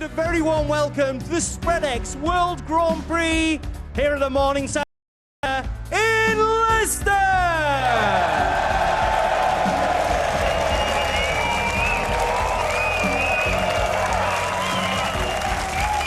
A very warm welcome to the SpreadX World Grand Prix here at the Morning Centre in Leicester.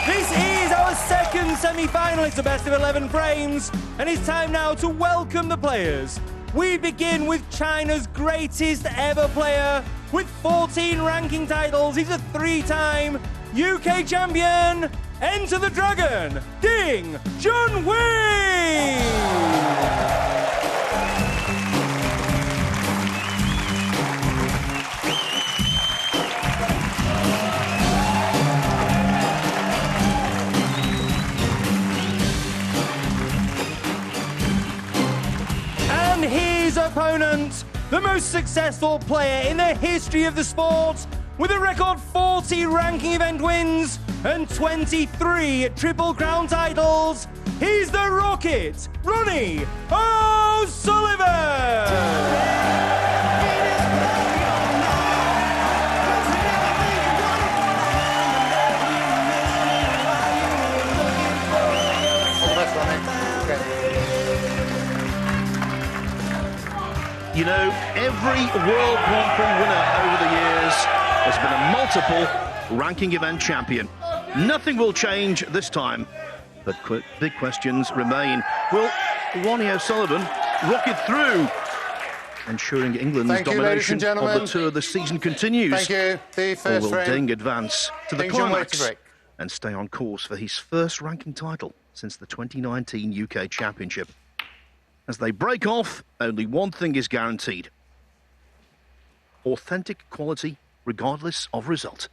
This is our second semi-final. It's a best of 11 frames, and it's time now to welcome the players. We begin with China's greatest ever player with 14 ranking titles. He's a three-time UK champion. Enter the Dragon, Ding Junhui! And his opponent, the most successful player in the history of the sport, with a record 40 ranking event wins and 23 Triple Crown titles. He's the Rocket, Ronnie O'Sullivan! You know, every World Grand Prix winner over the years has been a multiple ranking event champion. Nothing will change this time, but big questions remain. Will Ronnie O'Sullivan rocket through, ensuring England's domination of the tour this season continues? Thank you. The first or will frame. Ding advance to the Ding climax and stay on course for his first ranking title since the 2019 UK Championship? As they break off, only one thing is guaranteed: authentic quality, regardless of result.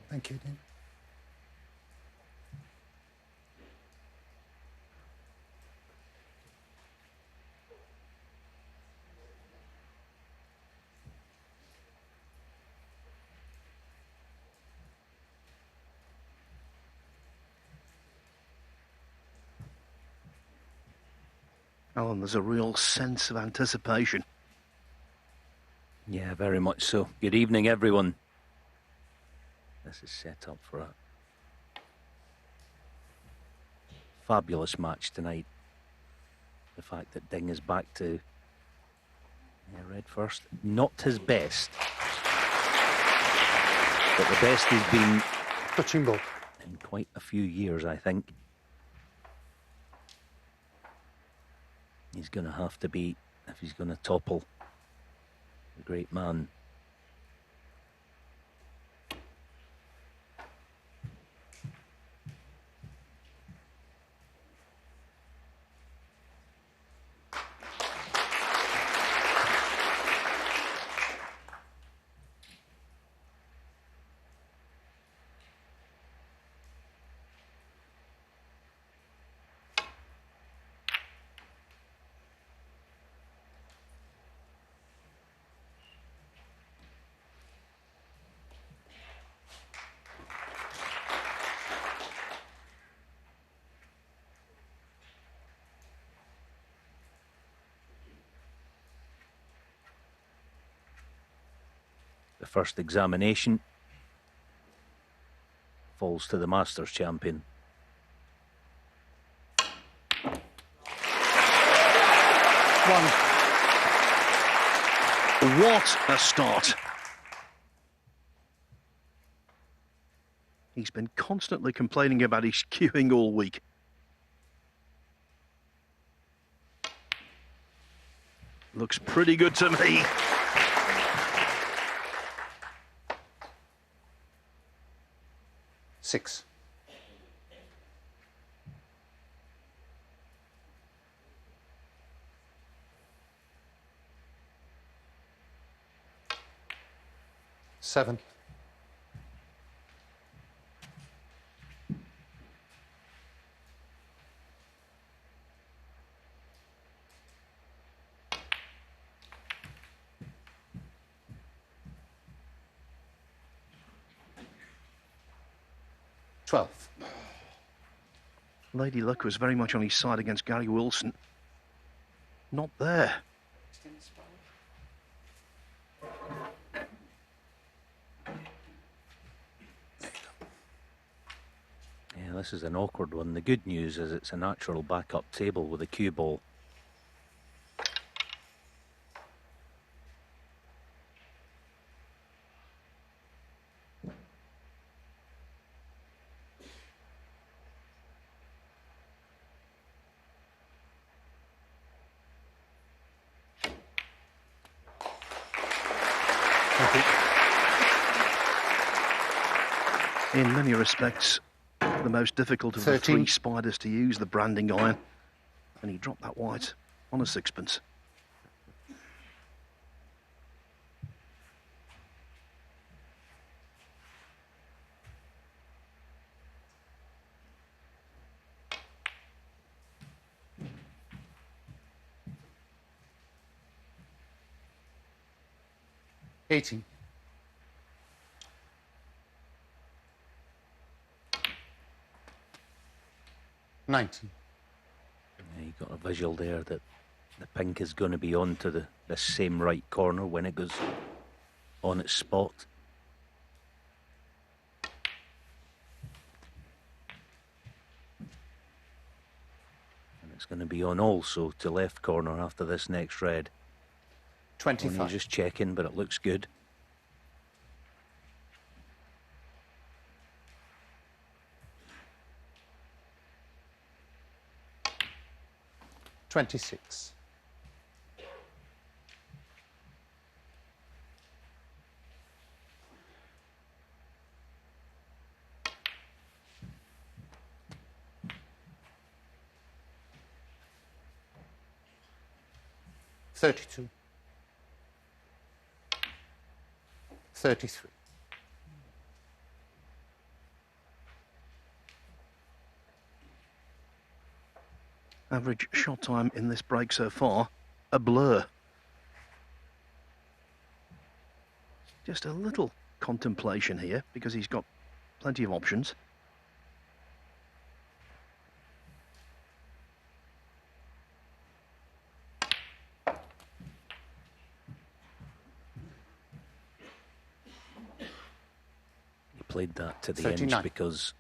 Thank you, Dean. Alan, there's a real sense of anticipation. Yeah, very much so. Good evening, everyone. This is set up for a fabulous match tonight. The fact that Ding is back to red first, not his best, but the best he's been Touching ball in quite a few years, I think. He's going to have to be, if he's going to topple the great man. The first examination falls to the Masters champion. What a start. He's been constantly complaining about his cueing all week. Looks pretty good to me. six. Seven. 12. Lady Luck was very much on his side against Gary Wilson. Not there. Yeah, this is an awkward one. The good news is it's a natural backup table with a cue ball. In many respects, the most difficult of the 13. three spiders to use, the branding iron. And he dropped that white on a sixpence. $18. $19. Yeah, you got a visual there that the pink is going to be on to the same right corner when it goes on its spot. And it's going to be on also to left corner after this next red. 25. Only just checking, but it looks good. $26. $32. $33. Average shot time in this break so far, a blur. Just a little contemplation here because he's got plenty of options. He played that to the 39. inch because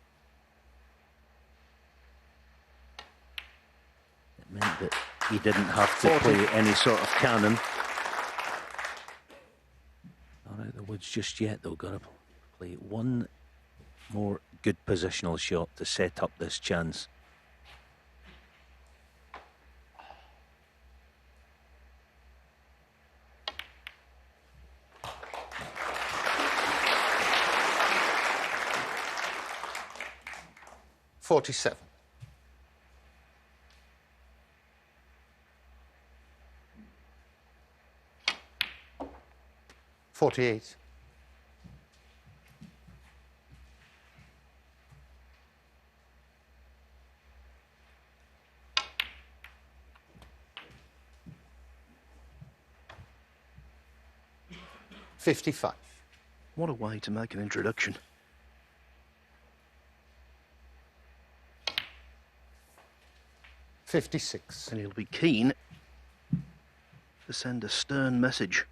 it meant that he didn't have to 40. play any sort of cannon. Not out the woods just yet, though. Got to play one more good positional shot to set up this chance. $47. $48. $55. What a way to make an introduction. $56. And he'll be keen to send a stern message.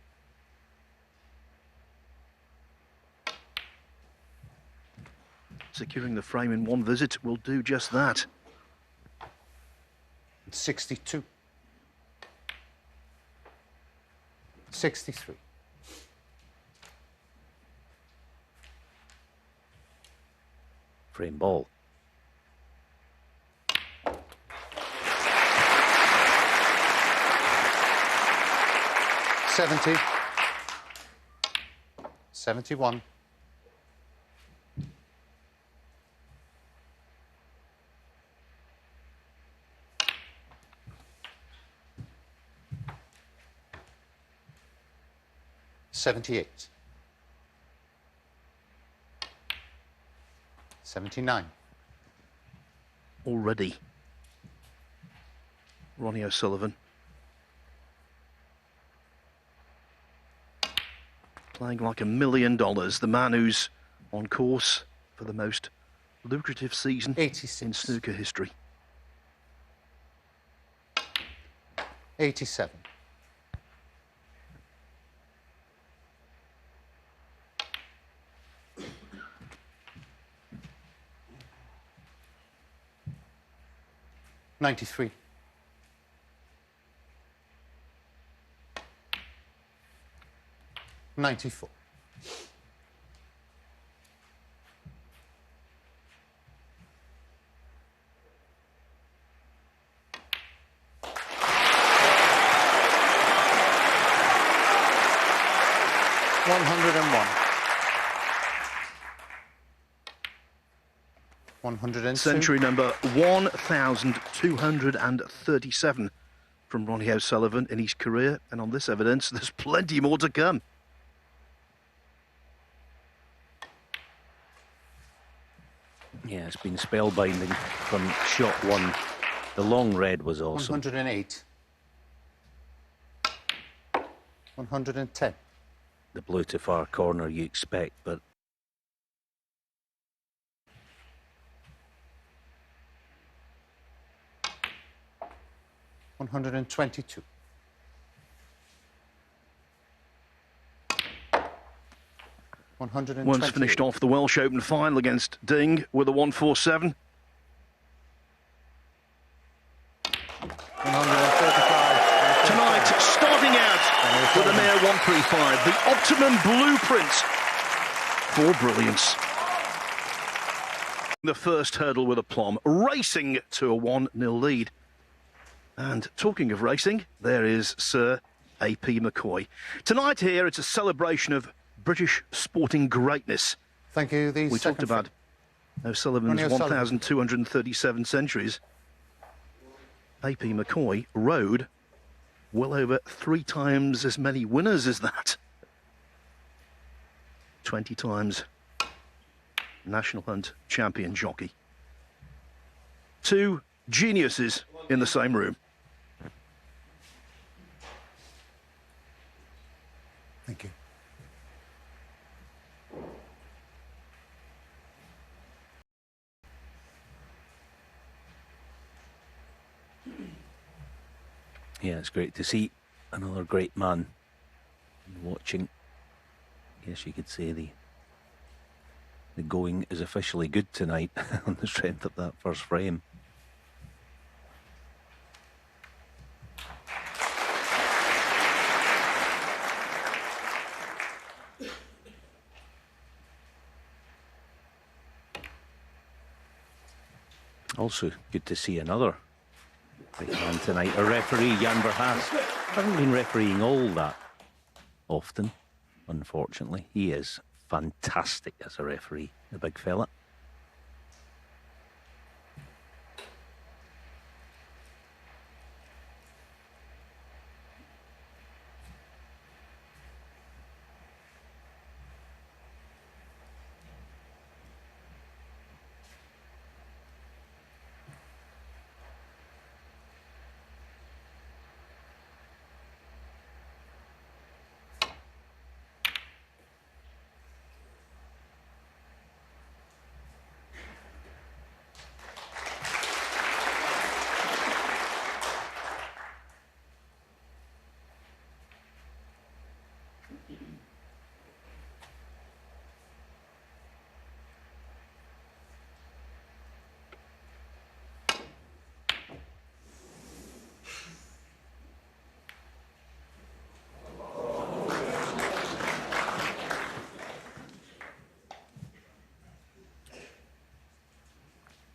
Securing the frame in one visit will do just that. 62. 63. Frame ball. $70. 71. $78. 79. Already. Ronnie O'Sullivan. Playing like $1 million. The man who's on course for the most lucrative season 86. in snooker history. 87. $93. 94. 101. 102. Century number 1,237 from Ronnie O'Sullivan in his career, and on this evidence, there's plenty more to come. Yeah, it's been spellbinding from shot one. The long red was awesome. 108. 110. The blue to far corner you expect, but 122. 128. Once finished off the Welsh Open final against Ding with a 147. 135. Tonight, starting out with a mere 135, the optimum blueprint for brilliance. The first hurdle with aplomb, racing to a 1-0 lead. And talking of racing, there is Sir A.P. McCoy. Tonight here, it's a celebration of British sporting greatness. Thank you. We talked about O'Sullivan's 1,237 centuries. A.P. McCoy rode well over 3 times as many winners as that. 20 times National Hunt champion jockey. 2 geniuses in the same room. Thank you. yeah, it's great to see another great man watching. I guess you could say the going is officially good tonight on the strength of that first frame. Also, good to see another great man tonight. A referee, Jan Verhaas. Hasn't been refereeing all that often, unfortunately. He is fantastic as a referee, the big fella.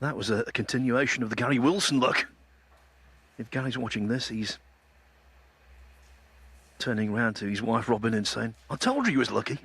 That was a continuation of the Gary Wilson look. If Gary's watching this, he's turning round to his wife Robin and saying, "I told you he was lucky."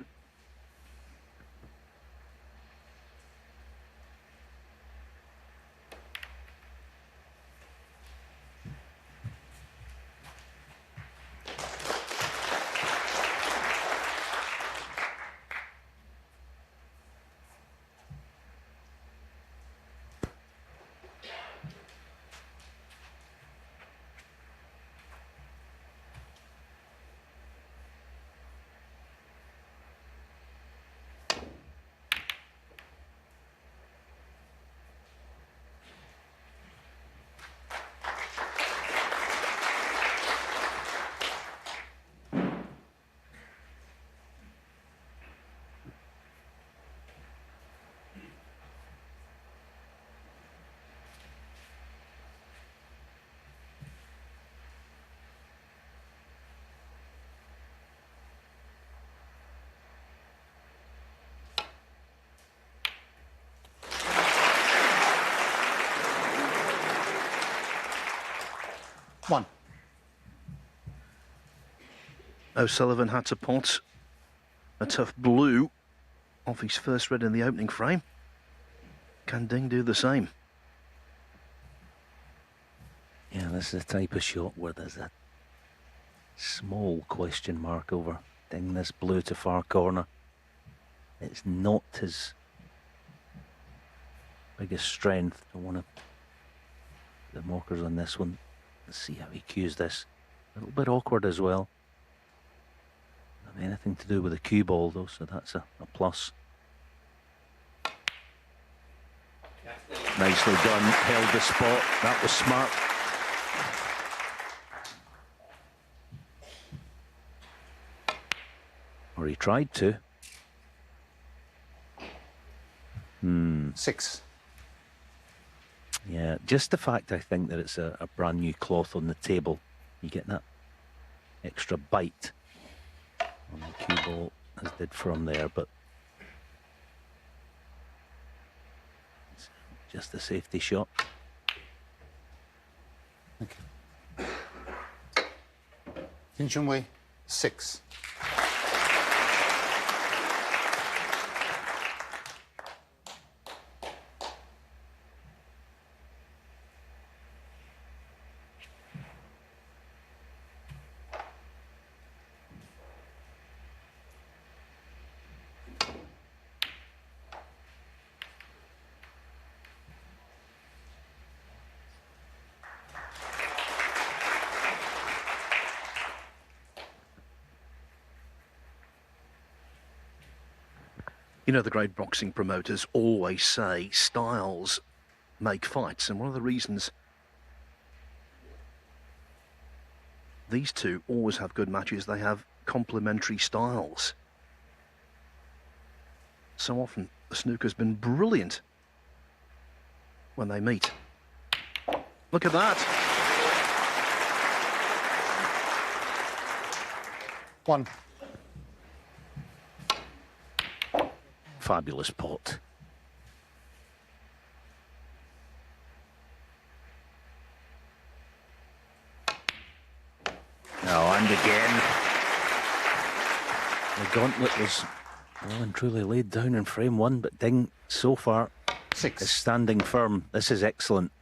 1. O'Sullivan had to pot a tough blue off his first red in the opening frame. Can Ding do the same? Yeah, this is the type of shot where there's a small question mark over Ding this blue to far corner. It's not his biggest strength. Don't want to the markers on this one. Let's see how he cues this. A little bit awkward as well. Not have anything to do with the cue ball though, so that's a plus. Nicely done, held the spot. That was smart. Or he tried to. 6. Yeah, just the fact I think that it's a brand new cloth on the table. You get that extra bite on the cue ball as did from there, but it's just a safety shot. Thank you. Junhui, 6. You know, the great boxing promoters always say styles make fights, and one of the reasons these two always have good matches, they have complementary styles. So often the snooker's been brilliant when they meet. Look at that. 1. Fabulous pot. Oh, and again. The gauntlet was well and truly laid down in frame one, but Ding so far 6. is standing firm. This is excellent.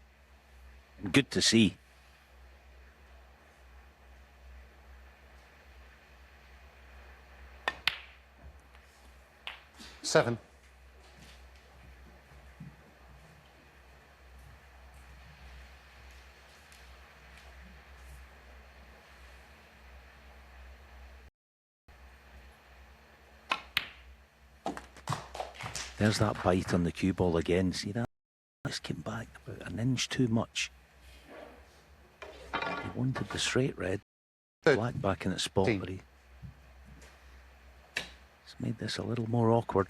And good to see. Seven. There's that bite on the cue ball again. See that? Just came back about an inch too much. He wanted the straight red. Black back in its spot, but he's made this a little more awkward.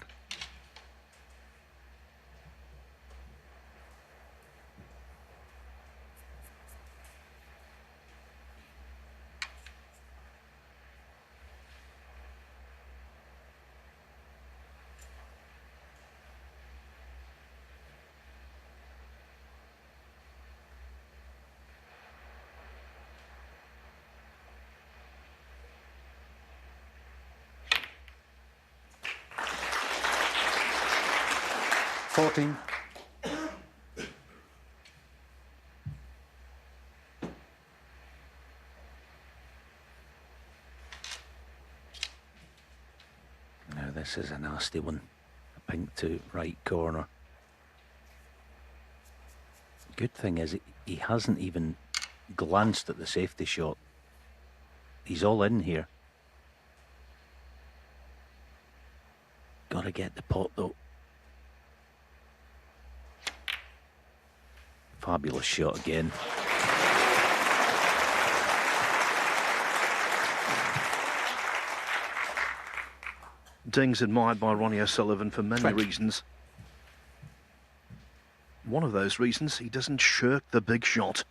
Fourteen. Now this is a nasty one. A pink to right corner. Good thing is he hasn't even glanced at the safety shot. He's all in here. Gotta get the pot though. Fabulous shot again. Ding's admired by Ronnie O'Sullivan for many 20. reasons. One of those reasons, he doesn't shirk the big shot.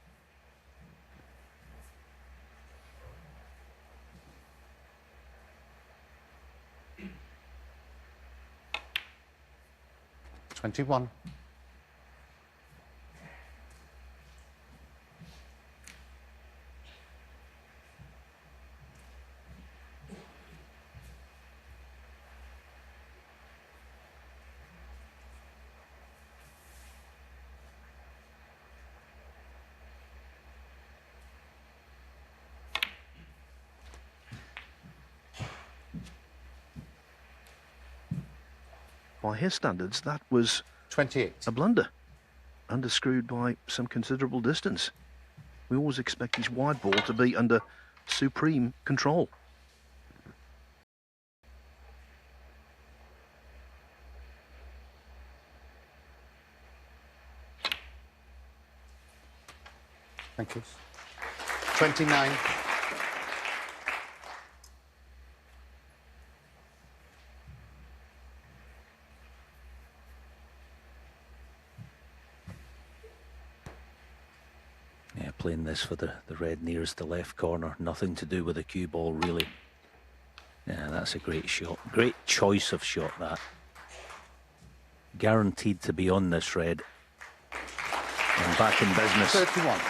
$21. By his standards, that was 28. a blunder, underscrewed by some considerable distance. We always expect his wide ball to be under supreme control. Thank you. 29. Yeah, playing this for the red nearest the left corner. Nothing to do with the cue ball, really. Yeah, that's a great shot. Great choice of shot, that. Guaranteed to be on this red. And back in business. 31.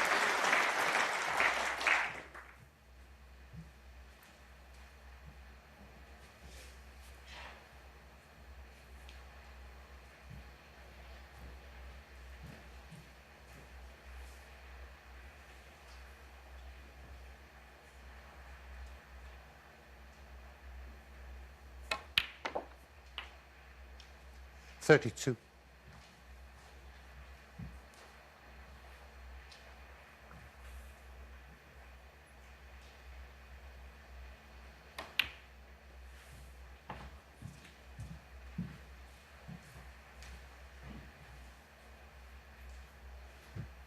$32.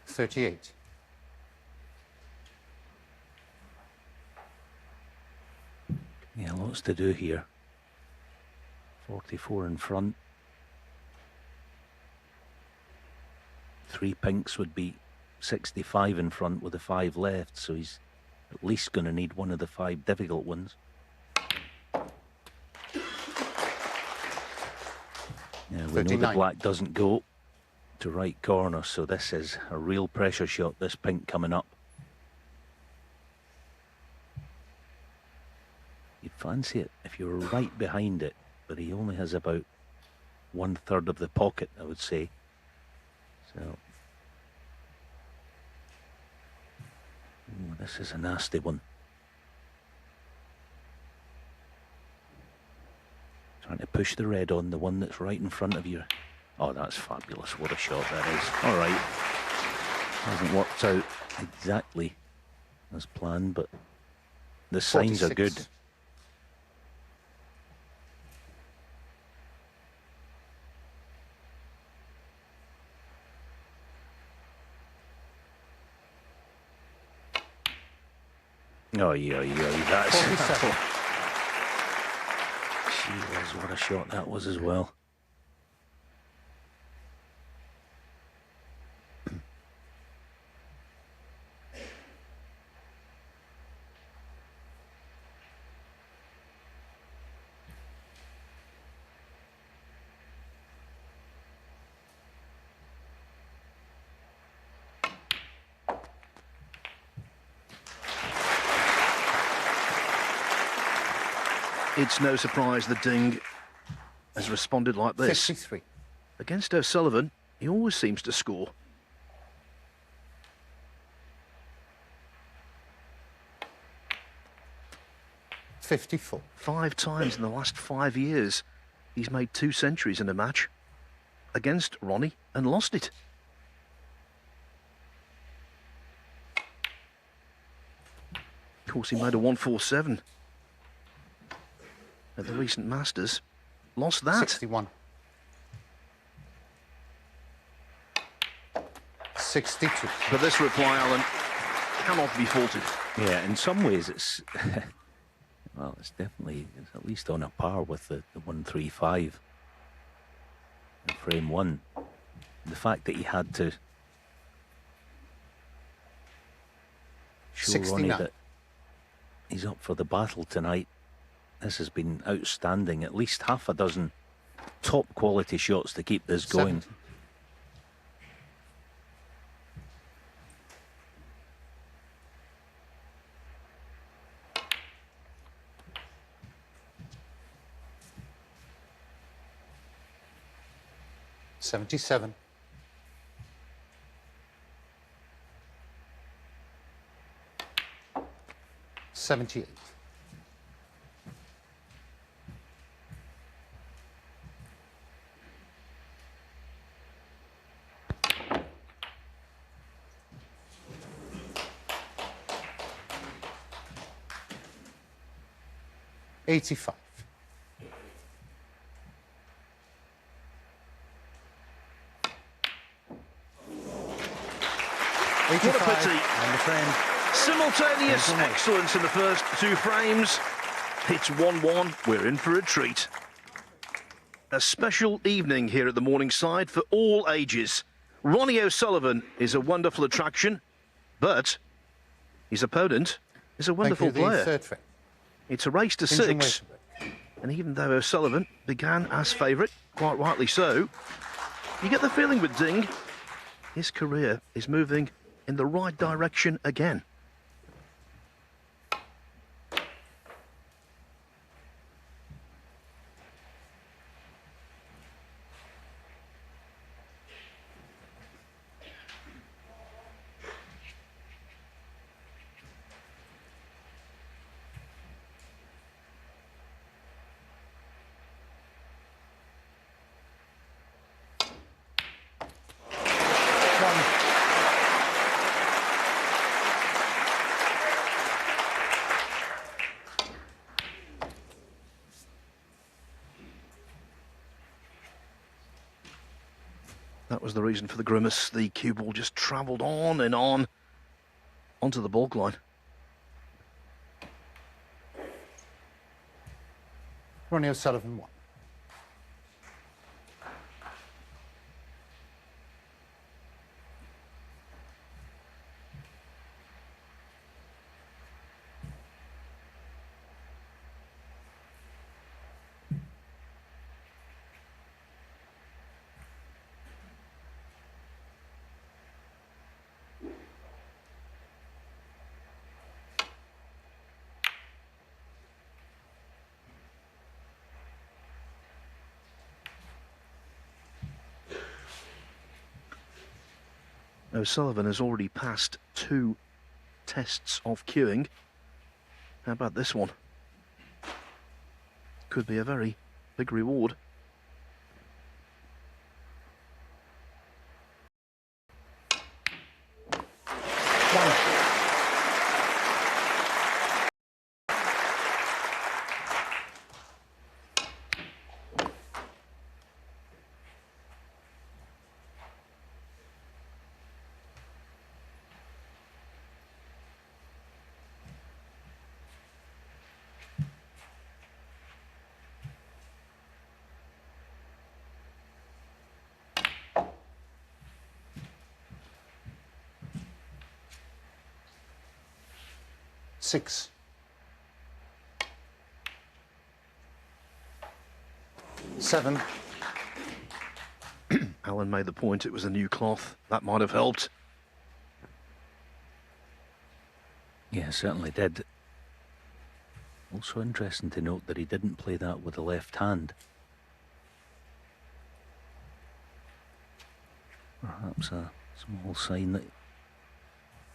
$38. Yeah, lots to do here. 44 in front. 3 pinks would be 65 in front with the 5 left, so he's at least going to need one of the 5 difficult ones. Yeah, we know the black doesn't go to right corner, so this is a real pressure shot, this pink coming up. You'd fancy it if you were right behind it, but he only has about 1/3 of the pocket, I would say. So, ooh, this is a nasty one. Trying to push the red on the one that's right in front of you. Oh, that's fabulous. What a shot that is. All right. Hasn't worked out exactly as planned, but the signs are good. Oh, yeah, that's... Jeez, what a shot that was as well. It's no surprise that Ding has responded like this. 53. Against O'Sullivan, he always seems to score. $54. 5 times in the last 5 years, he's made 2 centuries in a match against Ronnie and lost it. Of course, he made a 147 at the recent Masters. Lost that. 61. 62. But this reply, Alan, cannot be faulted. Yeah, in some ways it's... well, it's definitely at least on a par with the 135 in frame 1. The fact that he had to show 69. Ronnie that he's up for the battle tonight. This has been outstanding. At least half a dozen top quality shots to keep this going. 70. $77. 78. 85. What a pity. And the frame. Simultaneous excellence in the first two frames. It's 1-1. We're in for a treat. A special evening here at the Morningside for all ages. Ronnie O'Sullivan is a wonderful attraction, but his opponent is a wonderful Thank you, the player. third frame. It's a race to Junhui 6, to break. and even though O'Sullivan began as favourite, quite rightly so, you get the feeling with Ding, his career is moving in the right direction again. That was the reason for the grimace. The cue ball just travelled on and on onto the baulk line. Ronnie O'Sullivan 1. O'Sullivan has already passed 2 tests of queuing. How about this one? Could be a very big reward. Six. Seven. Alan made the point it was a new cloth. That might have helped. Yeah, certainly did. Also interesting to note that he didn't play that with the left hand. Perhaps a small sign that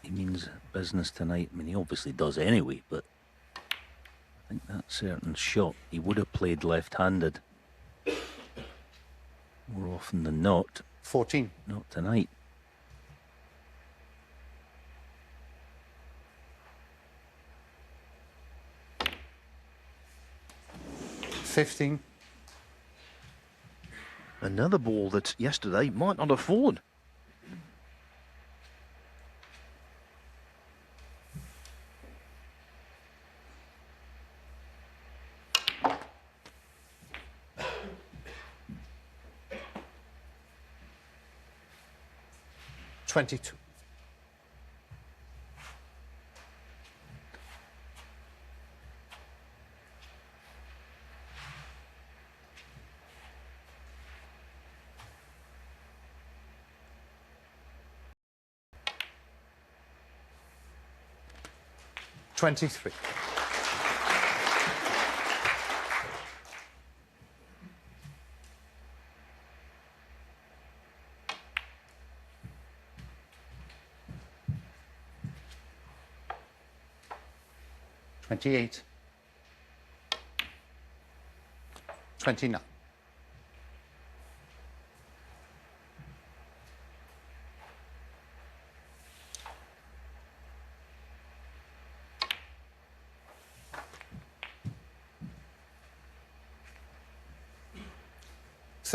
he means business tonight. I mean, he obviously does anyway, but I think that certain shot he would have played left-handed more often than not. 14. Not tonight. 15. Another ball that yesterday might not have fallen. $22. $23. $28. $29.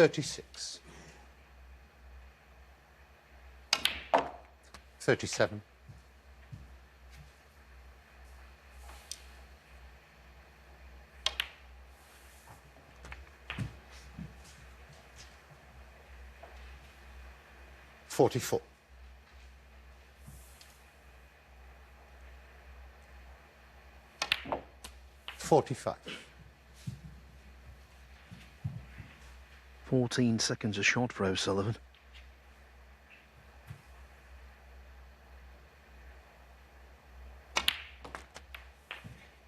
36. 37. 44. 45. 14 seconds a shot for O'Sullivan.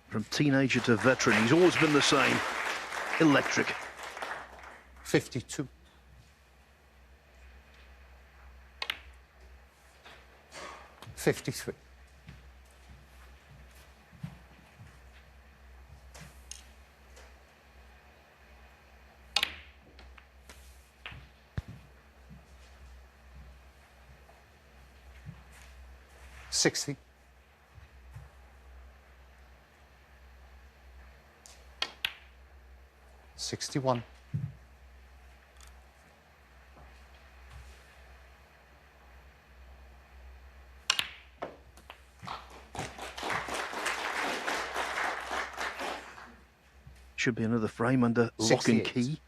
From teenager to veteran, he's always been the same. Electric. 52. 53. 60. 61. 'Should be another frame under lock and 68. key.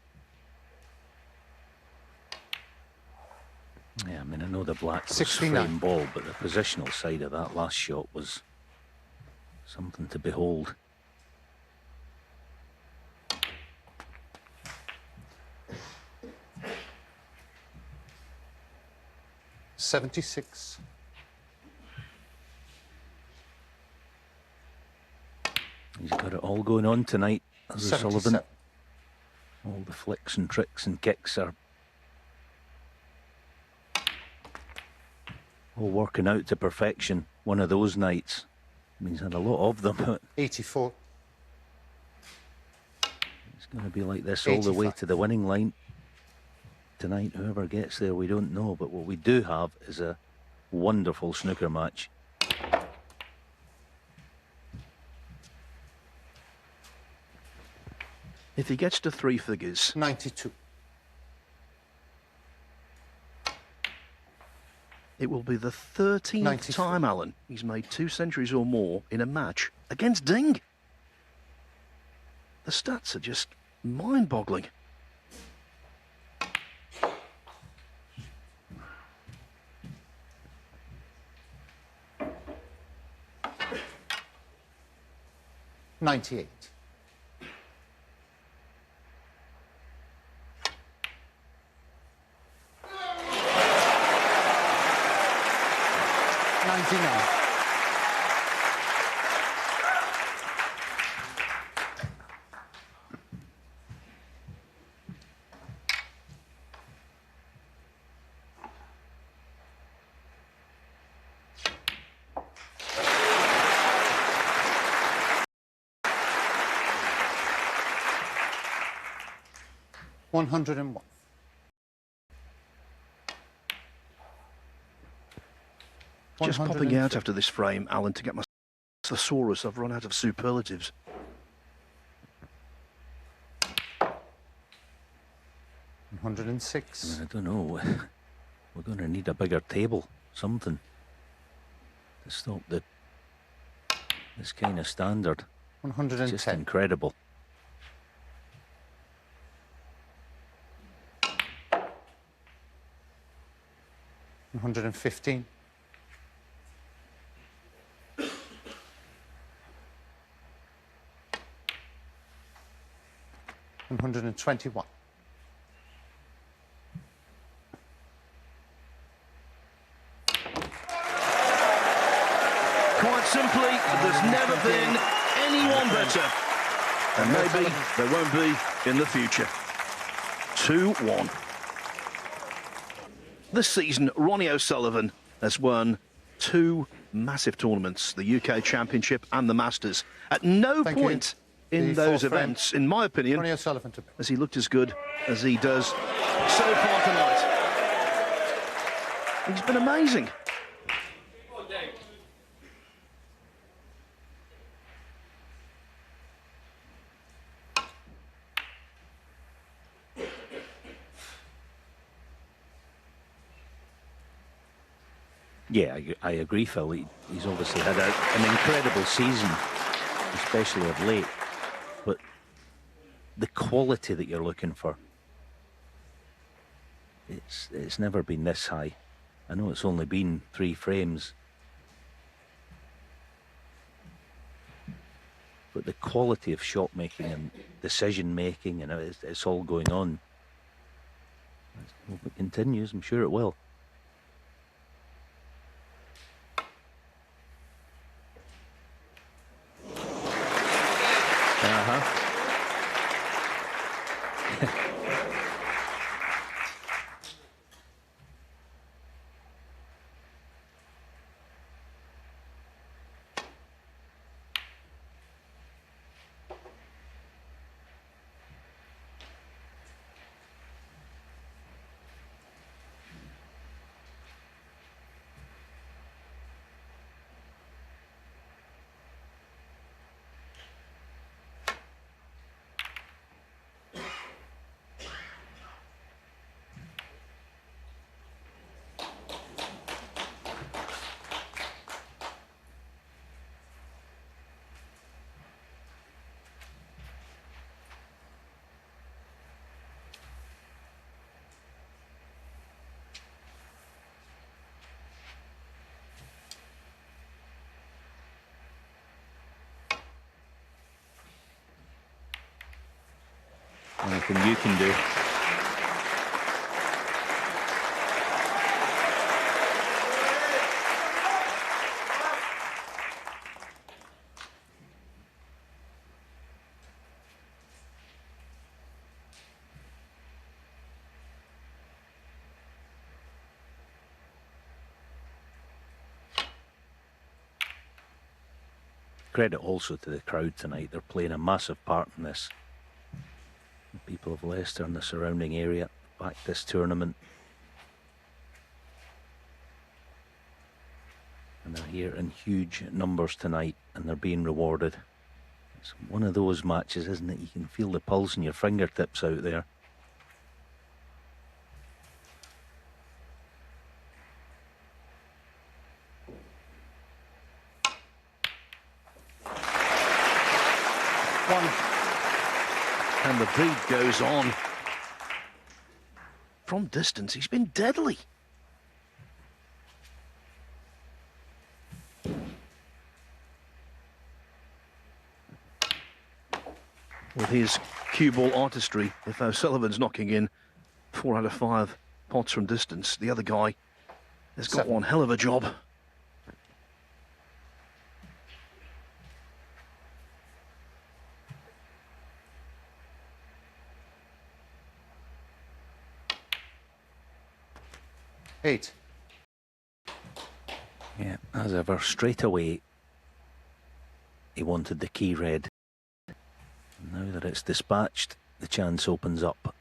Yeah, I mean, I know the black was 69. frame ball, but the positional side of that last shot was something to behold. $76. He's got it all going on tonight, as O'Sullivan. 77. All the flicks and tricks and kicks are all working out to perfection. One of those nights. I mean, he's had a lot of them, but 84. it's going to be like this all the way 85. to the winning line tonight. Whoever gets there, we don't know. But what we do have is a wonderful snooker match. If he gets to three figures, 92. it will be the 13th 93. time, Alan, he's made 2 centuries or more in a match against Ding. The stats are just mind-boggling. $98. 99. $101. Just popping out after this frame, Alan, to get my thesaurus. I've run out of superlatives. I 106. mean, I don't know. We're going to need a bigger table, something, to stop this kind of standard. 110. Just incredible. 115. 121. Quite simply, there's never been anyone better. And maybe there won't be in the future. 2-1. This season, Ronnie O'Sullivan has won 2 massive tournaments, the UK Championship and the Masters. At no Thank you. point in The those fourth frame. events, in my opinion, Ronnie O'Sullivan to has he looked as good as he does so far tonight. He's been amazing. Yeah, I agree, Phil. He's obviously had an incredible season, especially of late. But the quality that you're looking for, it's never been this high. I know it's only been 3 frames, but the quality of shot making and decision making, and it's all going on. I hope it continues. I'm sure it will. Anything you can do. Credit also to the crowd tonight. They're playing a massive part in this. The people of Leicester and the surrounding area back this tournament. And they're here in huge numbers tonight, and they're being rewarded. It's one of those matches, isn't it? You can feel the pulse in your fingertips out there. And the beat goes on. From distance, he's been deadly. With his cue ball artistry, if O'Sullivan's knocking in 4 out of 5 pots from distance, the other guy has got 7. one hell of a job. Eight. Yeah, as ever, straight away, he wanted the key red. Now that it's dispatched, the chance opens up.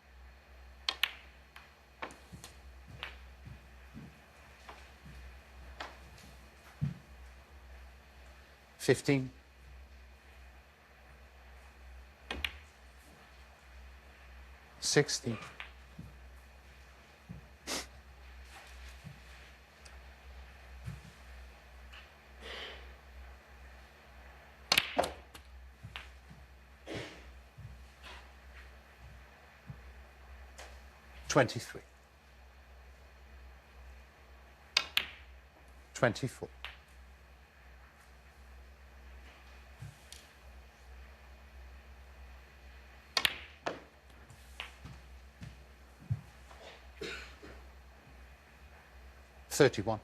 $15. 60. $23. 24. $31.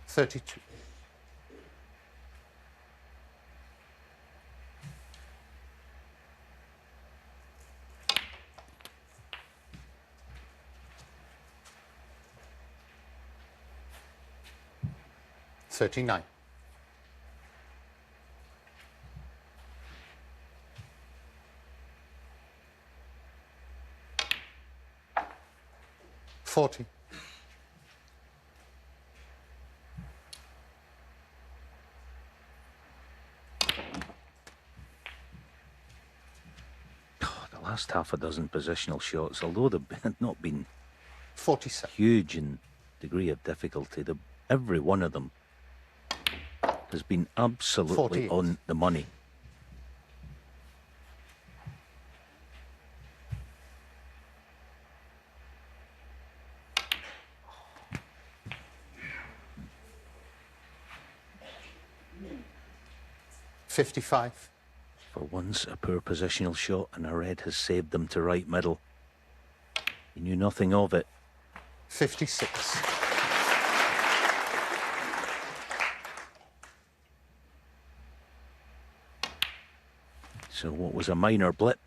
32. 39. 40. last half a dozen positional shots, although they've not been 47. huge in degree of difficulty, every one of them has been absolutely 48. on the money. $55. For once, a poor positional shot, and a red has saved them to right middle. He knew nothing of it. 56. So what was a minor blip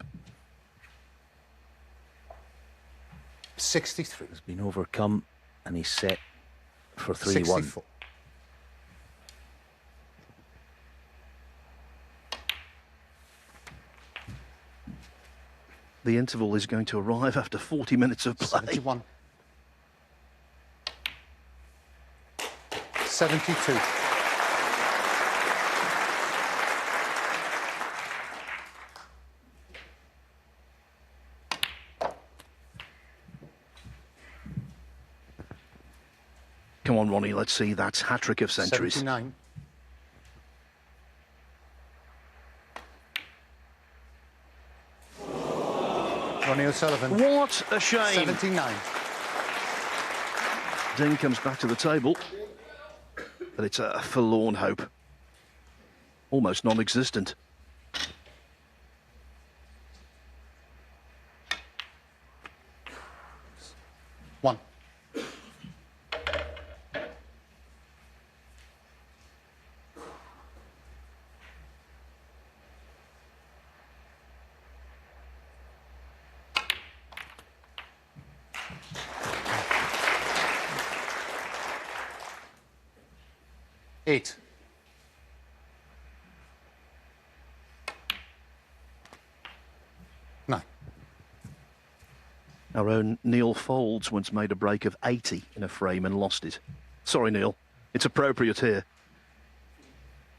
63. has been overcome, and he's set for 3-1. 64. The interval is going to arrive after 40 minutes of play. 71. 72. Come on, Ronnie, let's see that hat-trick of centuries. 79. Ronnie O'Sullivan. What a shame. 79. Dean comes back to the table, but it's a forlorn hope. Almost non-existent. One. Eight. Nine. Our own Neil Folds once made a break of 80 in a frame and lost it. Sorry, Neil. It's appropriate here.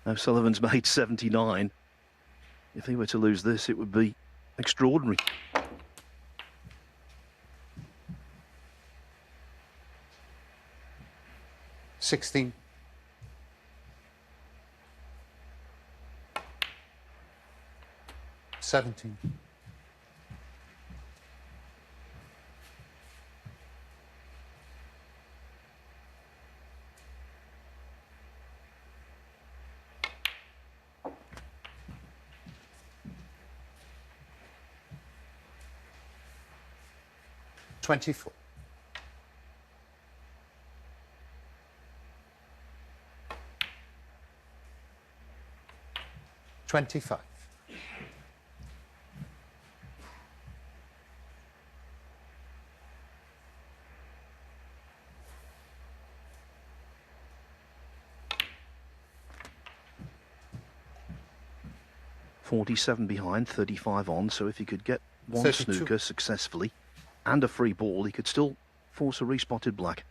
O'Sullivan's made 79. If he were to lose this, it would be extraordinary. $16. 17. 24. 25. 47 behind, 35 on, so if he could get one 32. snooker successfully and a free ball, he could still force a respotted black.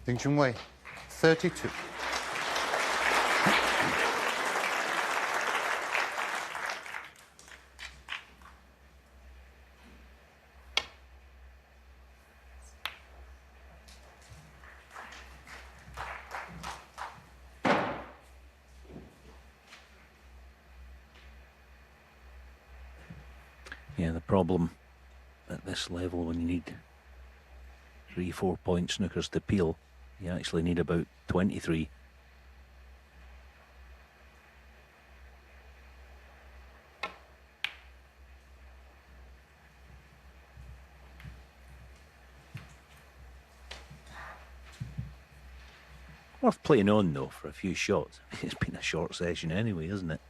Junhui, 32. Yeah, the problem at this level, when you need 3-4 point snookers to peel, you actually need about 23. Worth playing on though for a few shots. It's been a short session anyway, isn't it?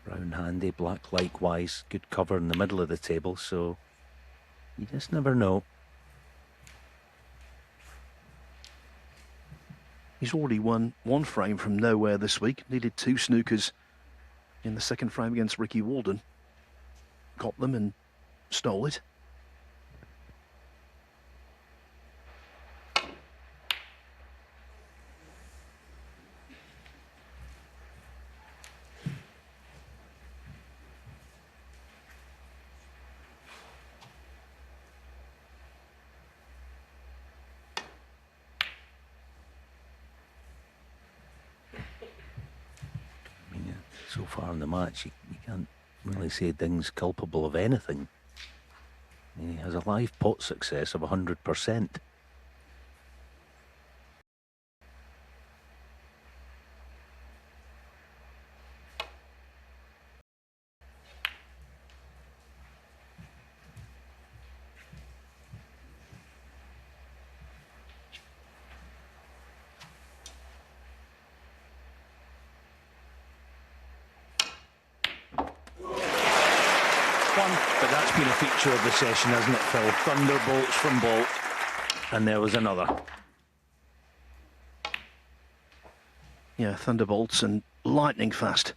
Brown handy, black likewise, good cover in the middle of the table, so you just never know. He's already won one frame from nowhere this week. Needed 2 snookers in the second frame against Ricky Walden. Got them and stole it. so far in the match, you can't really say Ding's culpable of anything. He has a live pot success of 100%. But that's been a feature of the session, hasn't it, Phil? Thunderbolts from Bolt. And there was another. Yeah, thunderbolts and lightning fast.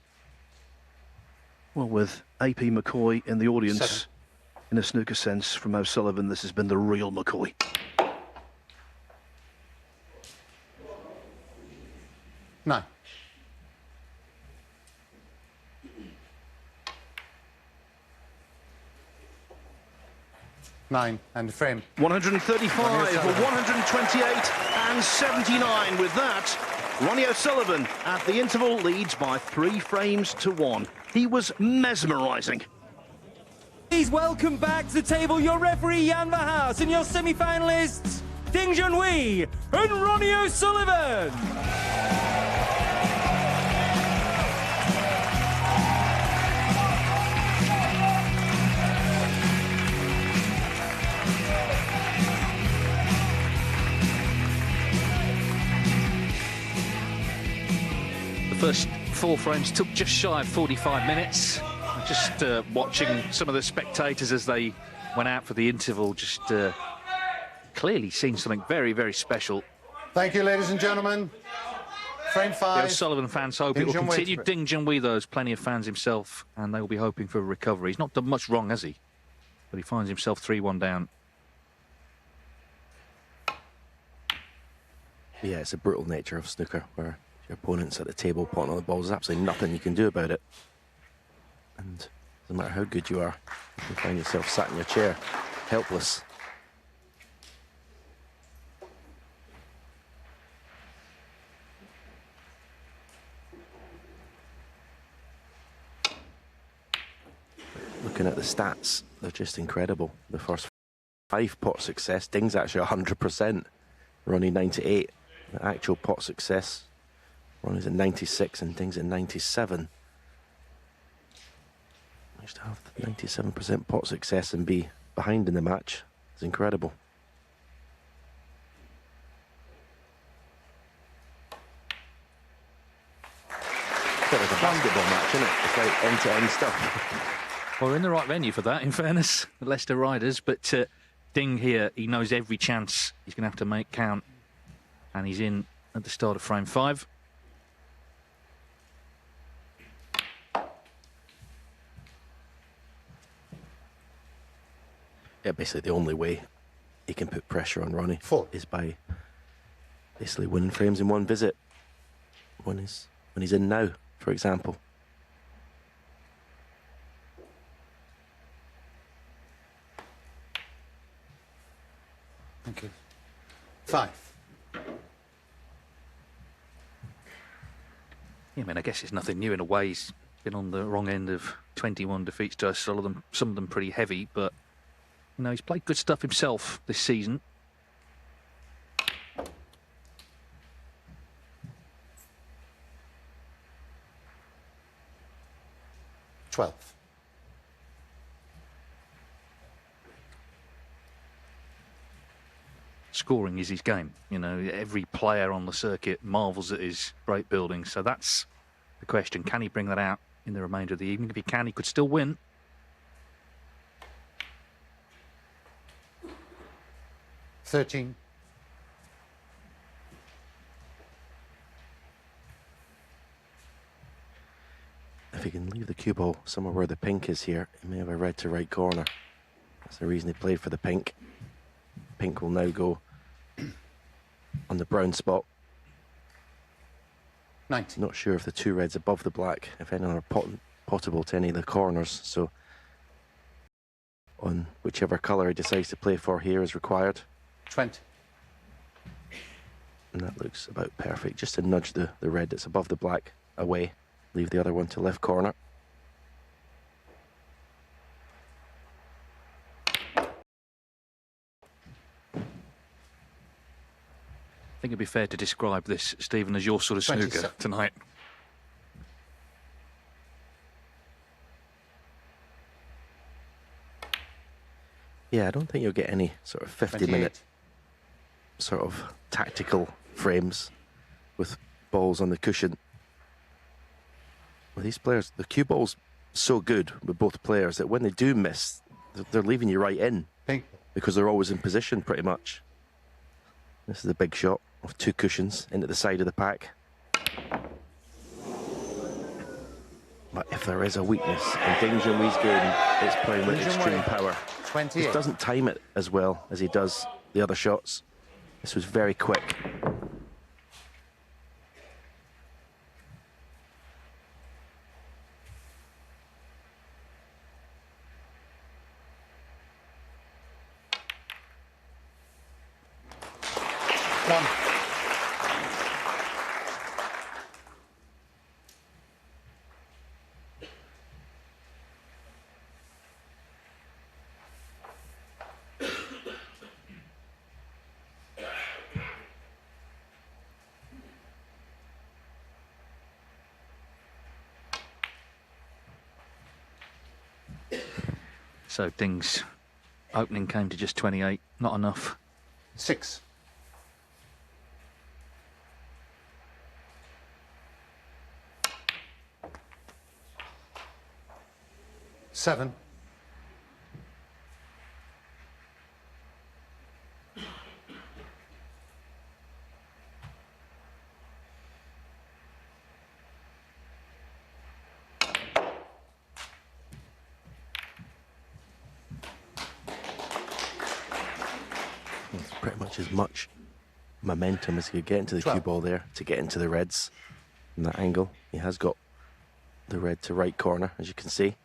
Well, with AP McCoy in the audience, 7. in a snooker sense, from O'Sullivan, this has been the real McCoy. 9. Nine and frame. 135 or 128 and 79. With that, Ronnie O'Sullivan at the interval leads by 3 frames to 1. He was mesmerising. Please welcome back to the table your referee Jan Verhaas and your semi-finalists Ding Junhui and Ronnie O'Sullivan. The first 4 frames took just shy of 45 minutes. Just watching some of the spectators as they went out for the interval, just clearly seen something very, very special. Thank you, ladies and gentlemen. Frame The 5. O'Sullivan fans hope it will continue. Ding Junhui, though, has plenty of fans himself, and they will be hoping for a recovery. He's not done much wrong, has he? But he finds himself 3-1 down. Yeah, it's a brutal nature of snooker, where your opponent's at the table potting on the balls. There's absolutely nothing you can do about it. And no matter how good you are, you can find yourself sat in your chair, helpless. Looking at the stats, they're just incredible. The first 5 pot success, Ding's actually 100%, Ronnie 98. The actual pot success, Ronnie's at 96 and Ding's at 97. Managed to have 97% pot success and be behind in the match. It's incredible. Bit like a basketball match, isn't it? It's like end-to-end stuff. Well, we're in the right venue for that, in fairness, the Leicester Riders. But Ding here, he knows every chance he's going to have to make count. And he's in at the start of frame 5. Yeah, basically the only way he can put pressure on Ronnie 4 is by basically winning frames in one visit. When he's in now, for example. Thank you. 5. Yeah, I mean, I guess it's nothing new in a way. He's been on the wrong end of 21 defeats to O'Sullivan, some of them pretty heavy, but you know, he's played good stuff himself this season. 12. Scoring is his game. You know, every player on the circuit marvels at his great building. So that's the question. Can he bring that out in the remainder of the evening? If he can, he could still win. 13. If he can leave the cue ball somewhere where the pink is here, he may have a red to right corner. That's the reason he played for the pink. Pink will now go on the brown spot. 19. Not sure if the 2 reds above the black, if any are potable to any of the corners, so on whichever colour he decides to play for here is required. 20. And that looks about perfect, just to nudge the red that's above the black away. Leave the other one to left corner. I think it'd be fair to describe this, Stephen, as your sort of snooker 27. tonight. Yeah, I don't think you'll get any sort of 50-minute sort of tactical frames with balls on the cushion. Well, these players, the cue ball's so good with both players that when they do miss, they're leaving you right in Pink. because they're always in position pretty much. This is a big shot of 2 cushions into the side of the pack. But if there is a weakness in Ding Junhui's game, it's playing with extreme power. 28. He doesn't time it as well as he does the other shots. This was very quick. One. So Ding's opening came to just 28, not enough. 6. Seven. It's pretty much as much momentum as he could get into the cue 12. ball there to get into the reds. From that angle, he has got the red to right corner, as you can see.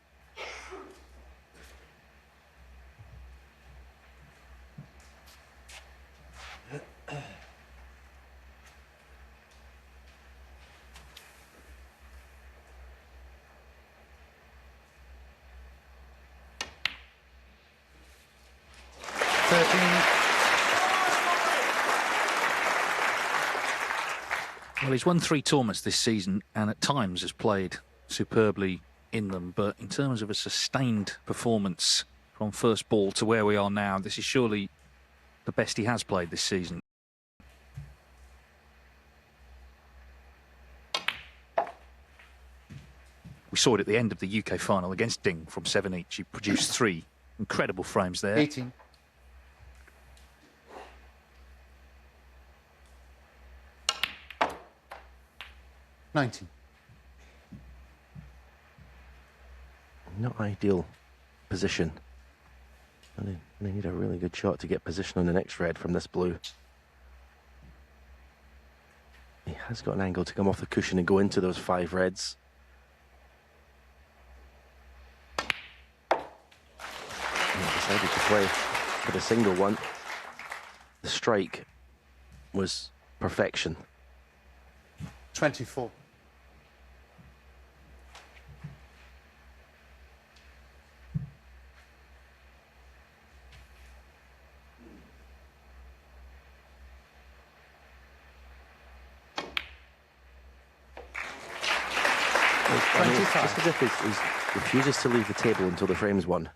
Well, he's won 3 tournaments this season and at times has played superbly in them. But in terms of a sustained performance from first ball to where we are now, this is surely the best he has played this season. We saw it at the end of the UK final against Ding from 7 each. He produced 3 incredible frames there. 18. 19. Not ideal position. And they need a really good shot to get position on the next red from this blue. He has got an angle to come off the cushion and go into those 5 reds. And he decided to play for the single one. The strike was perfection. 24. Just as if he refuses to leave the table until the frame's won.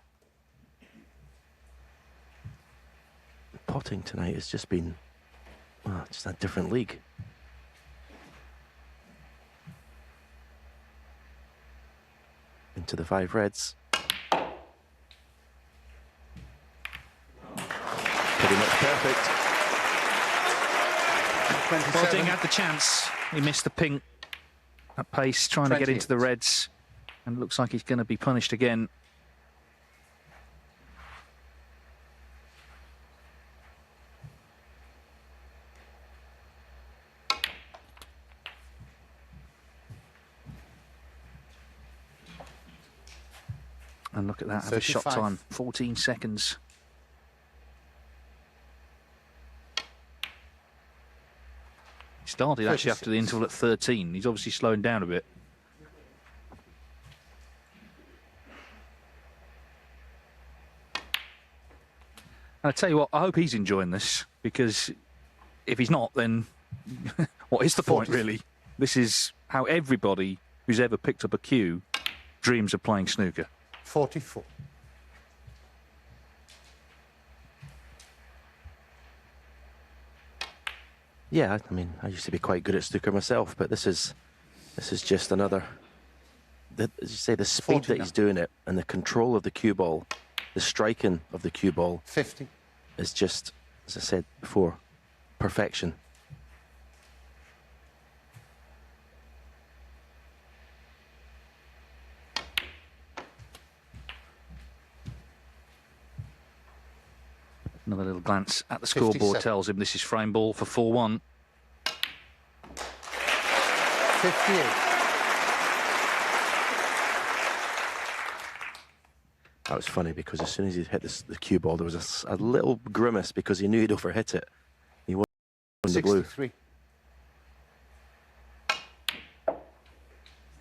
Potting tonight has just been, well, just a different league. Into the 5 reds. Pretty much perfect. Well, Ding had the chance. He missed the pink at pace, trying to get into the reds. And it looks like he's going to be punished again. And look at that, average shot time, 14 seconds. He started actually after the interval at 13. He's obviously slowing down a bit. And I tell you what, I hope he's enjoying this, because if he's not, then what is the point, really? This is how everybody who's ever picked up a cue dreams of playing snooker. 44. Yeah, I mean, I used to be quite good at snooker myself, but this is just another. As you say, the speed that he's doing it and the control of the cue ball, the striking of the cue ball, 50. is just, as I said before, perfection. Another little glance at the scoreboard tells him this is frame ball for 4-1. 58. That was funny, because as soon as he hit the cue ball, there was a little grimace because he knew he'd overhit it. He wasn't in the blue. 63.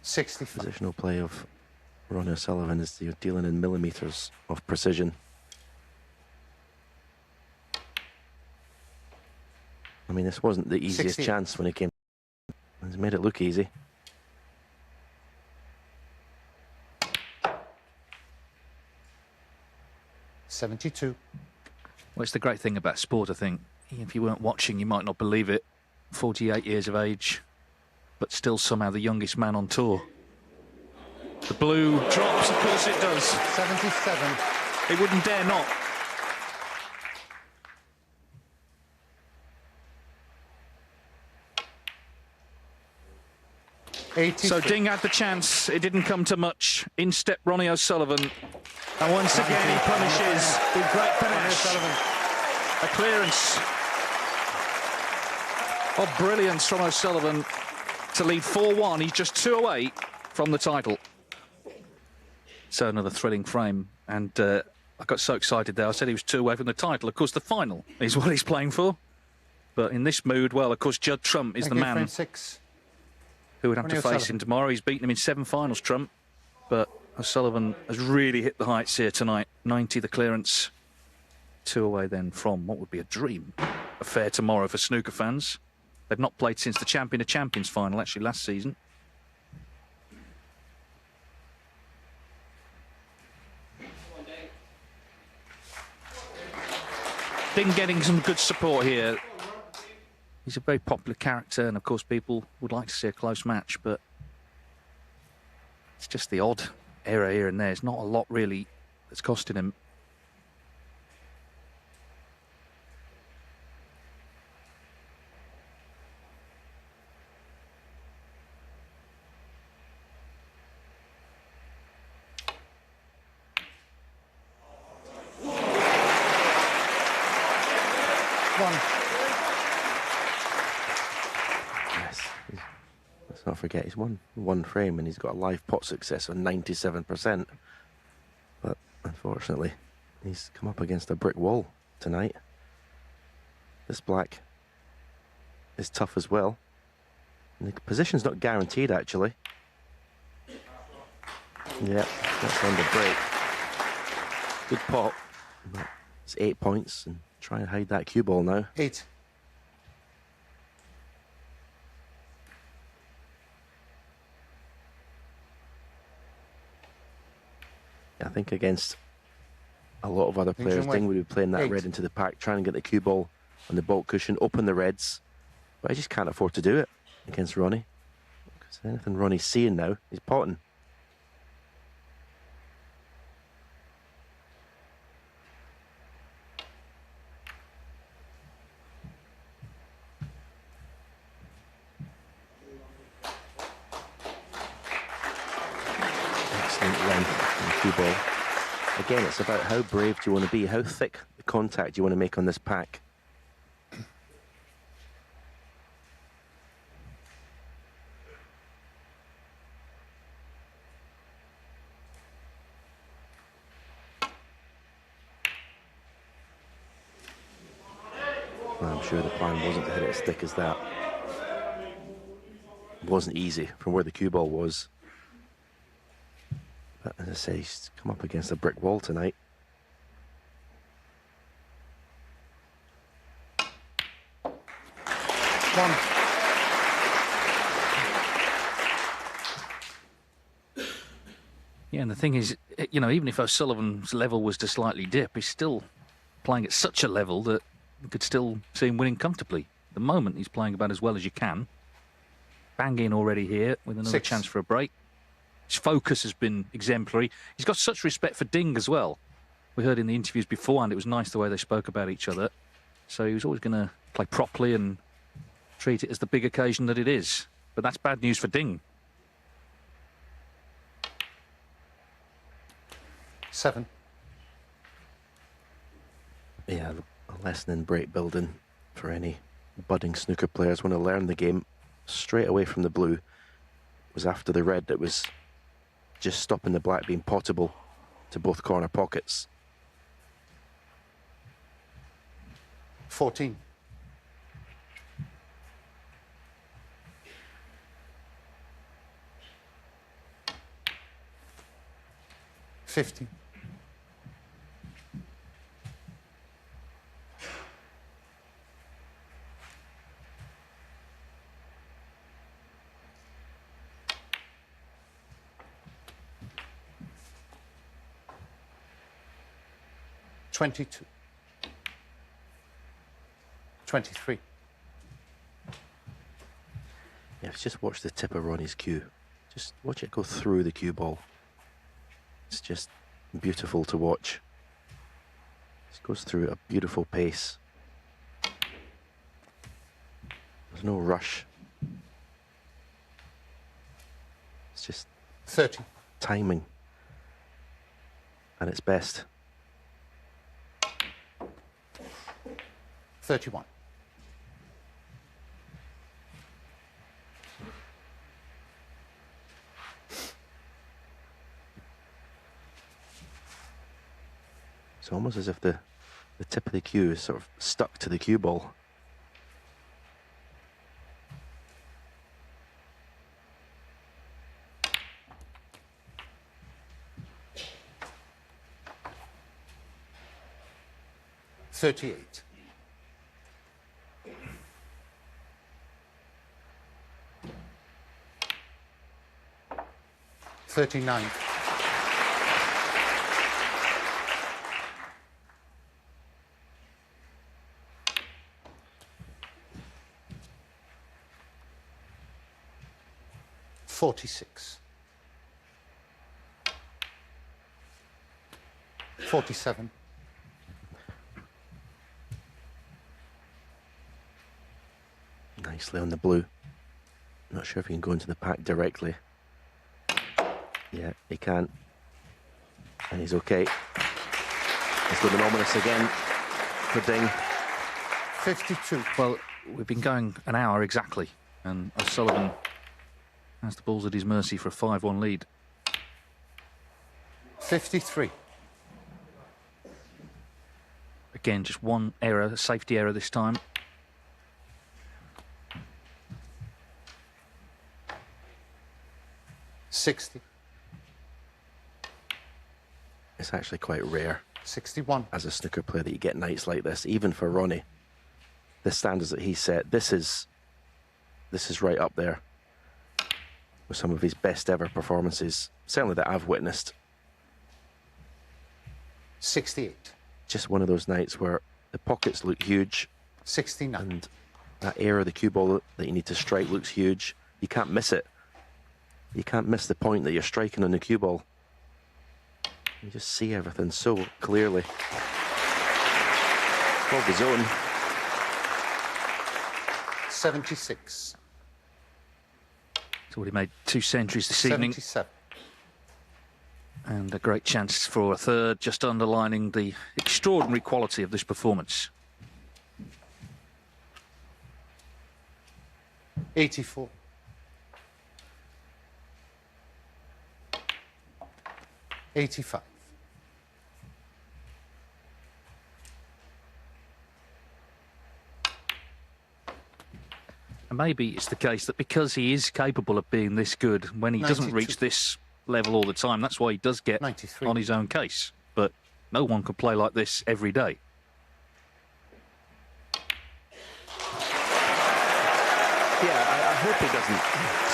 65. Positional play of Ronnie O'Sullivan is you're dealing in millimetres of precision. I mean, this wasn't the easiest 60. chance when he came. He's made it look easy. $72. Well, it's the great thing about sport, I think. If you weren't watching, you might not believe it. 48 years of age, but still somehow the youngest man on tour. The blue drops, of course it does. 77. It wouldn't dare not. So Ding had the chance. It didn't come to much. In step Ronnie O'Sullivan. And once again he punishes with great panache. A clearance of brilliance from O'Sullivan to lead 4-1. He's just 2 away from the title. So another thrilling frame. And I got so excited there. I said he was 2 away from the title. Of course, the final is what he's playing for. But in this mood, well, of course, Judd Trump is the man who would have to face him tomorrow. He's beaten him in 7 finals, Trump. But O'Sullivan has really hit the heights here tonight. 90 the clearance. 2 away then from what would be a dream affair tomorrow for snooker fans. They've not played since the Champion of Champions final, actually, last season. Ding getting some good support here. He's a very popular character, and of course people would like to see a close match, but it's just the odd error here and there. It's not a lot really that's costing him. Let's not forget, he's won one frame and he's got a live pot success of 97%. But unfortunately, he's come up against a brick wall tonight. This black is tough as well. And the position's not guaranteed, actually. Yeah, that's on the break. Good pot. But it's 8 points, and try and hide that cue ball now. 8. I think against a lot of other players, Ding would be playing that red into the pack, trying to get the cue ball on the baulk cushion, open the reds. But I just can't afford to do it against Ronnie. Because anything Ronnie's seeing now, he's potting. Excellent length on the cue ball. Again, it's about how brave do you want to be, how thick the contact do you want to make on this pack. Well, I'm sure the plan wasn't to hit it as thick as that. It wasn't easy from where the cue ball was. But as I say, he's come up against a brick wall tonight. 1. Yeah, and the thing is, you know, even if O'Sullivan's level was to slightly dip, he's still playing at such a level that you could still see him winning comfortably. At the moment, he's playing about as well as you can. Bang in already here with another 6. chance for a break. His focus has been exemplary. He's got such respect for Ding as well. We heard in the interviews beforehand, it was nice the way they spoke about each other. So he was always going to play properly and treat it as the big occasion that it is. But that's bad news for Ding. 7. Yeah, a lesson in break building for any budding snooker players. Want to learn the game straight away from the blue. It was after the red that was just stopping the black being potable to both corner pockets. 14. 50. 22. 23. Yeah, just watch the tip of Ronnie's cue. Just watch it go through the cue ball. It's just beautiful to watch. It goes through at a beautiful pace. There's no rush. It's just 30. timing at its best. 31. It's almost as if the tip of the cue is sort of stuck to the cue ball. $38. 39. 46. 47. Nicely on the blue. Not sure if he can go into the pack directly. Yeah, he can. And he's okay. It's looking ominous again for Ding. 52. Well, we've been going an hour exactly, and O'Sullivan has the balls at his mercy for a 5-1 lead. 53. Again, just one error, a safety error this time. 60. It's actually quite rare 61. as a snooker player that you get nights like this, even for Ronnie. The standards that he set, this is right up there with some of his best ever performances, certainly that I've witnessed. 68. Just one of those nights where the pockets look huge 69. and that area of the cue ball that you need to strike looks huge. You can't miss it. You can't miss the point that you're striking on the cue ball. You just see everything so clearly. Called the zone. 76. He's already made 2 centuries this evening, 77. and a great chance for a third, just underlining the extraordinary quality of this performance. 84. 85. And maybe it's the case that because he is capable of being this good, when he doesn't 92. reach this level all the time, that's why he does get 93. on his own case. But no one can play like this every day. hope he doesn't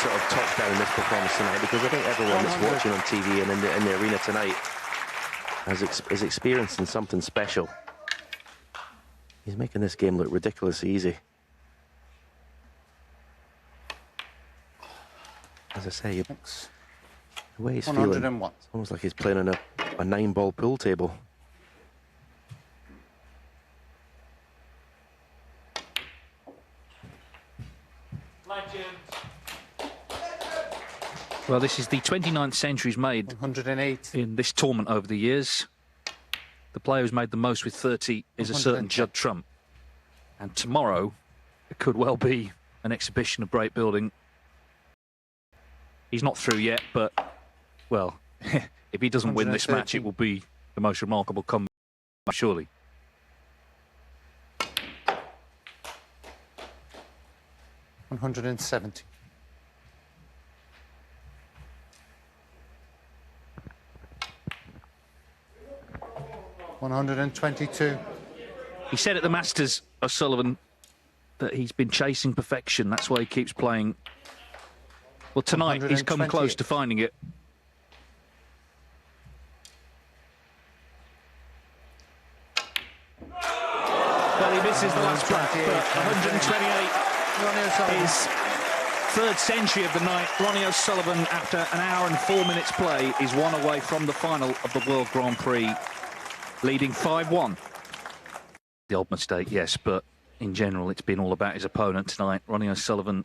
sort of touch down this performance tonight, because I think everyone that's watching on TV and in the arena tonight is experiencing something special. He's making this game look ridiculously easy. As I say, the way he's feeling, it's almost like he's playing on a 9-ball pool table. Well, this is the 29th centuries made 108 in this tournament over the years. The player who's made the most with 30 is a certain Judd Trump. And tomorrow, it could well be an exhibition of break building. He's not through yet, but, well, if he doesn't win this match, it will be the most remarkable comeback, surely. $170. $122. He said at the Masters, O'Sullivan, that he's been chasing perfection. That's why he keeps playing. Well, tonight he's come close to finding it. Well, he misses the last black, but 128 is third century of the night. Ronnie O'Sullivan, after an hour and 4 minutes play, is one away from the final of the World Grand Prix, leading 5-1. The odd mistake, yes, but in general, it's been all about his opponent tonight. Ronnie O'Sullivan,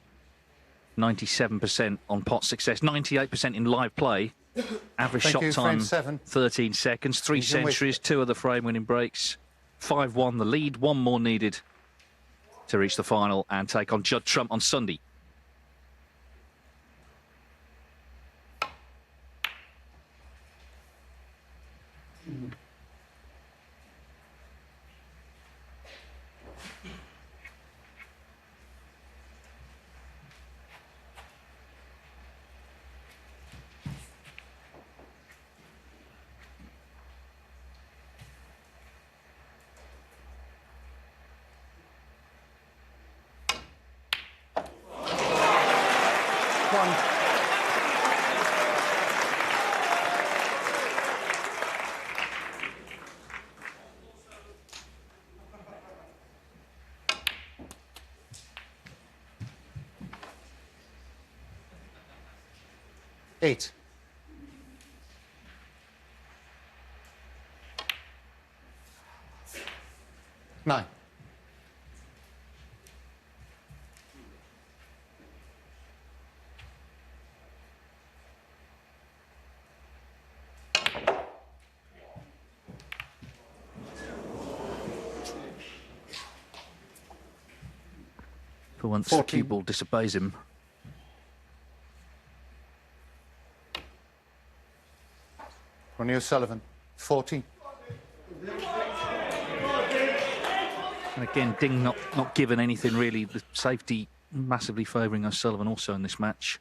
97% on pot success, 98% in live play. Average shot time, 13 seconds, 3 centuries, 2 of the frame-winning breaks. 5-1 the lead, 1 more needed to reach the final and take on Judd Trump on Sunday. $8. $9. For once, the cue ball disobeys him. Ronnie O'Sullivan, 40. And again, Ding not given anything really. The safety massively favouring O'Sullivan also in this match.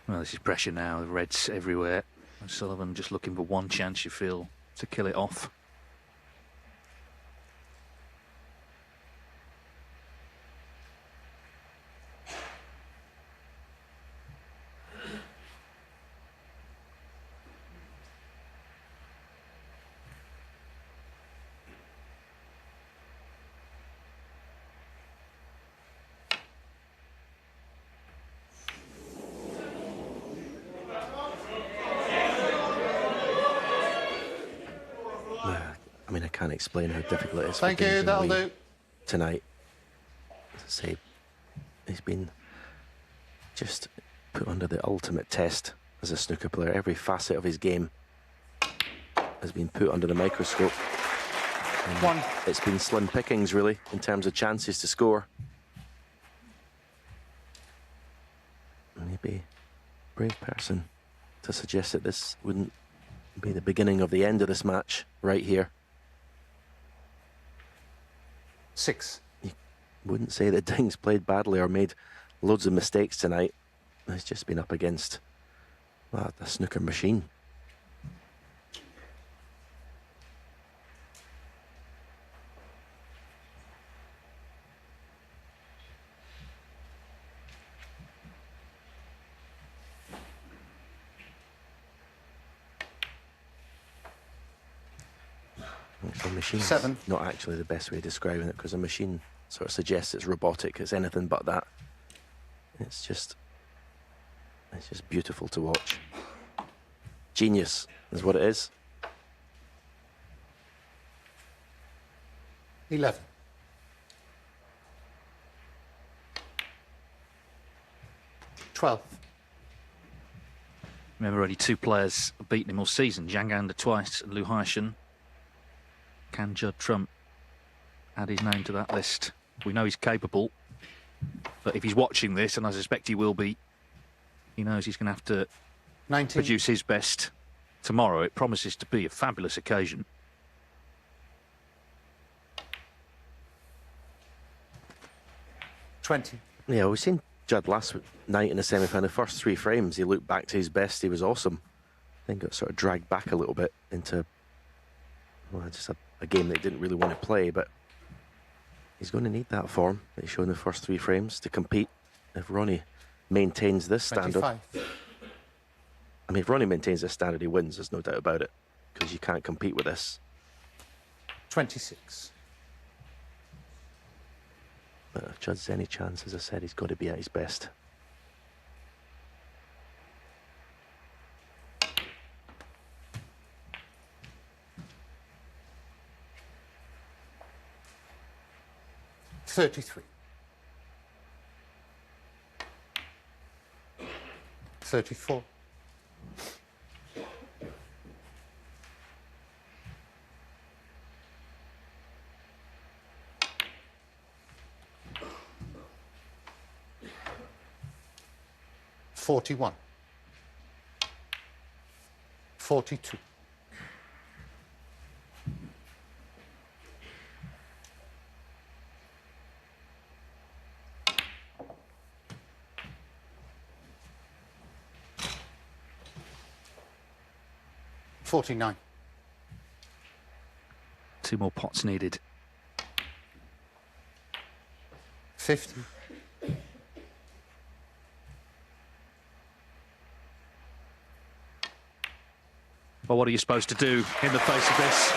Well, this is pressure now, the reds everywhere. O'Sullivan just looking for one chance, you feel, to kill it off. I mean, I can't explain how difficult it is Thank you, that'll do. Tonight. As I say, He's been just put under the ultimate test as a snooker player. Every facet of his game has been put under the microscope. And it's been slim pickings, really, in terms of chances to score. Maybe a brave person to suggest that this wouldn't be the beginning of the end of this match right here. 6. You wouldn't say that Ding's played badly or made loads of mistakes tonight. He's just been up against, well, the snooker machine. A machine. 7. Not actually the best way of describing it, because a machine sort of suggests it's robotic. It's anything but that. It's just beautiful to watch. Genius is what it is. 11. 12. Remember, only 2 players have beaten him all season. Zhang Anda twice and Liu Haishan. Can Judd Trump add his name to that list? We know he's capable, but if he's watching this, and I suspect he will be, he knows he's going to have to 19. produce his best tomorrow. It promises to be a fabulous occasion. 20. Yeah, we've seen Judd last night in the semi-final. The first 3 frames, he looked back to his best. He was awesome. Then got sort of dragged back a little bit into, well, just a game that he didn't really want to play, but he's going to need that form that he showed in the first 3 frames to compete. If Ronnie maintains this standard, 25. I mean, if Ronnie maintains this standard, he wins, there's no doubt about it, because you can't compete with this. 26. But if Judd's any chance, as I said, he's got to be at his best. $33. 34. 41. 42. 49. 2 more pots needed. 50. Well, what are you supposed to do in the face of this?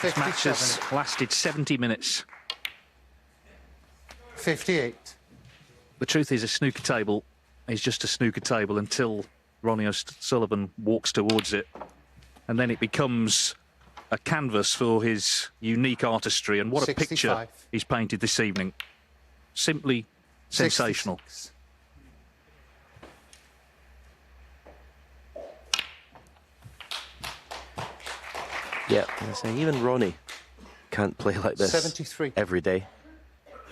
This match has lasted 70 minutes. 58. The truth is, a snooker table is just a snooker table until Ronnie O'Sullivan walks towards it. And then it becomes a canvas for his unique artistry. And what a 65. picture he's painted this evening. Simply sensational. 66. Yeah, I say even Ronnie can't play like this 73. every day,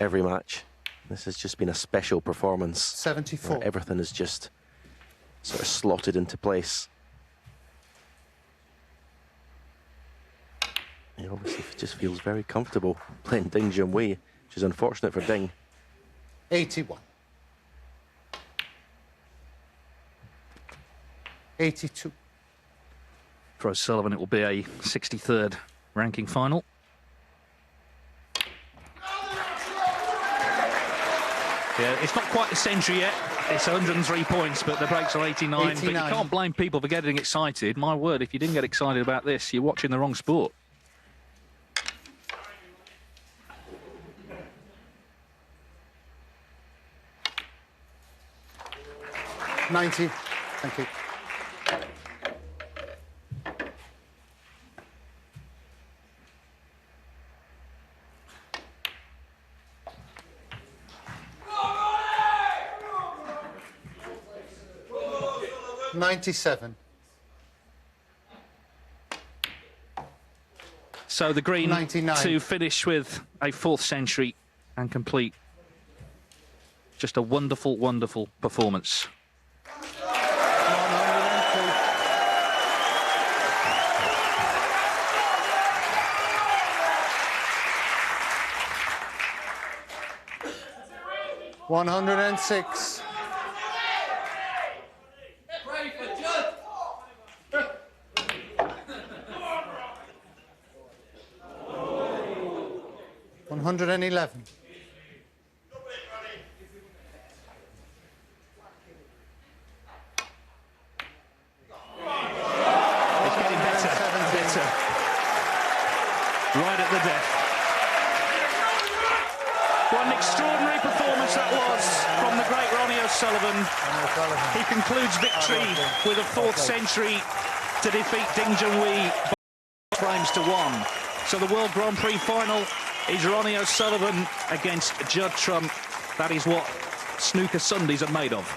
every match. This has just been a special performance. 74. Where everything is just sort of slotted into place. He obviously just feels very comfortable playing Ding Junhui, which is unfortunate for Ding. 81. 82. For O'Sullivan, it will be a 63rd ranking final. Yeah, it's not quite a century yet. It's 103 points, but the breaks are 89. 89. But you can't blame people for getting excited. My word, if you didn't get excited about this, you're watching the wrong sport. $90. Thank you. 97. So the green 99. to finish with a 4th century and complete just a wonderful, wonderful performance. 106. 111. It's getting better. Better. Right at the death. What an extraordinary performance that was from the great Ronnie O'Sullivan. He concludes victory with a 4th century to defeat Junhui by frames to 1. So the World Grand Prix final is Ronnie O'Sullivan against Judd Trump. That is what snooker Sundays are made of.